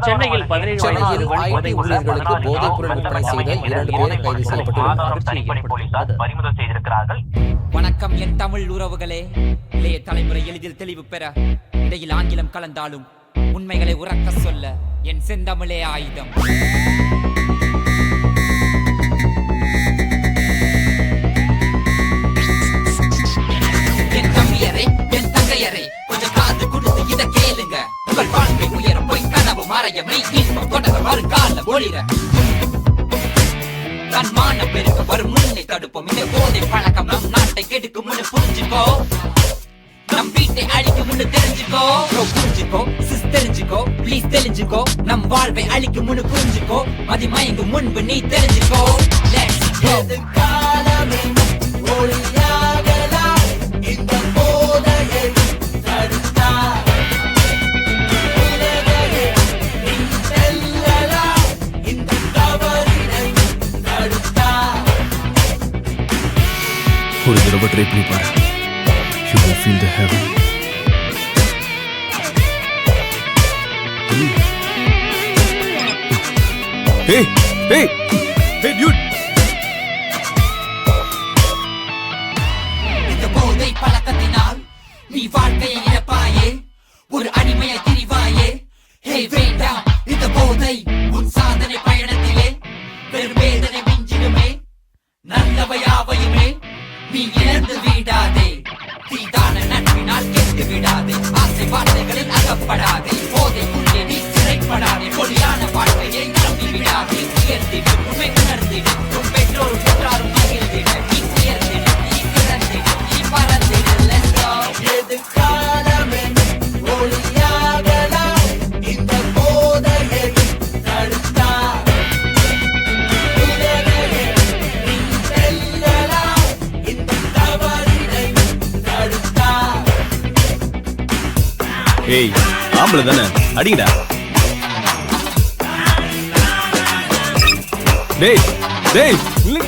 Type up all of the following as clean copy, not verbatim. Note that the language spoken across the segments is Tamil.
சென்னையில் 17 ஐடி ஊழியர்களுக்கு போதைப் பொருள் விற்பனை செய்த 2 பேர் கைது செய்யப்பட்டுள்ளனர். பறிமுதல் செய்திருக்கிறார்கள். வணக்கம் என் தமிழ் உறவுகளே. இளைய தலைமுறை எளிதில் தெளிவு பெற இடையில் ஆங்கிலம் கலந்தாலும் உண்மைகளை உறக்க சொல்ல என் செந்தமிழே ஆயுதம். என் தம்பியரே, என் தங்கையரே, கொஞ்சம் காது கொடுத்து இதை கேளுங்க. உங்கள் வாழ்க்கை உயர போய் கனவு மறைய மெய் இன்பம் தொடர வருங்கால ஒளிர தன்மான பெருக்க வரும் முன்னை தடுப்போம். இந்த போதை பழக்கம் நம் நாட்டை கெடுக்கும் முன்னு புரிஞ்சுக்கோ. நம் வீட்டை அழிக்கும் முன்னு தெரிஞ்சுக்கோ. புரிஞ்சுக்கோ சிஸ் தெரிஞ்சுக்கோ ப்ளீஸ் தெரிஞ்சுக்கோ. நம் வாழ்வை அழிக்கும் முன்னு புரிஞ்சுக்கோ. மதிமயங்கும் முன்பு நீ தெரிஞ்சுக்கோ. Let's go. ஒரு தடவை ட்ரை பண்ணி பாரு. You will feel the heaven. Hey, hey, hey, dude. இந்த போதை பழக்கத்தினால் நீ வாழ்க்கையை இழப்பாயே. ஒரு அடிமையை திரிவாயே. ஹே வேண்டாம் இந்த போதை உன் சாதனை பயணத்திலே பெரும் வேதனை மிஞ்சிடுமே. நல்லவையாவையுமே நீ இழந்து விடாதே. தீதான நட்பினால் கெட்டு விடாதே. ஆசை வார்த்தைகளில் அகப்படாதே. போதைக்குள்ளே நீ சிறைப்படாதே. பொலியான வாழ்க்கையை நம்பி விடாதே. உயர்ந்திடு உண்மை உணர்ந்திடு. உன் பெற்றோர் பெற்றாரும் மகிழ்ந்திட. நீ உயர்ந்திடு நீ பிறந்திடு நீ பறந்திடு. Let's go. எதிர்காலமே ஒளியாகலாம் இந்த போதையை தடுத்தார். உலகையே நீ செல்லலாம் இந்த தவறினை தடுத்தார். ஏய், ஆம்பளை தானே, அடிங்கடா. டேய், டேய், இல்ல.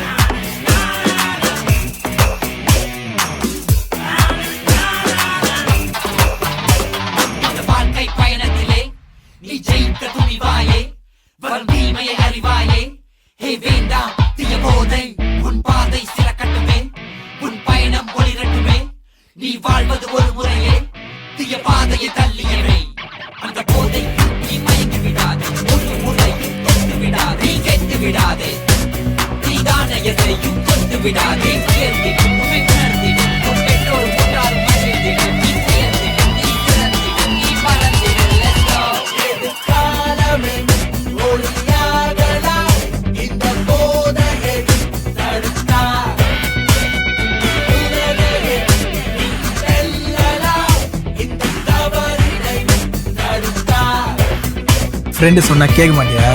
இந்த வாழ்க்கை பயணத்திலே நீ ஜெயிக்க துணிவாயே. வரும் தீமையை அறிவாயே. ஹே வேண்டாம் தீய போதை உன் பாதை சிறக்கட்டுமே. உன் பயணம் ஒளிரட்டுமே. நீ வாழ்வது ஒரு முறையே. தீய பாதையை தள்ளியவை அந்த போதை நீ மயங்கி விடாதே. ஒரு முறையும் தொட்டு விடாதே. கெட்டு விடாதே. நீதான எதையும் கொண்டு விடாதே. உயர்ந்திடு உண்மை உணர்ந்திடு. உன் பெற்றோர் முன்றால் மகிழ்ந்திடு. நீ உயர்ந்திடு நீ பிறந்திடு நீ பறந்திடு. Let's go. எதிர்காலமே ஒளியாகலாம் இந்த போதையை தடுத்தார். உலகையே நீ செல்லலாம் இந்த தவறினை தடுத்தார். ஃப்ரெண்டு சொன்னா கேட்க மாட்டியா?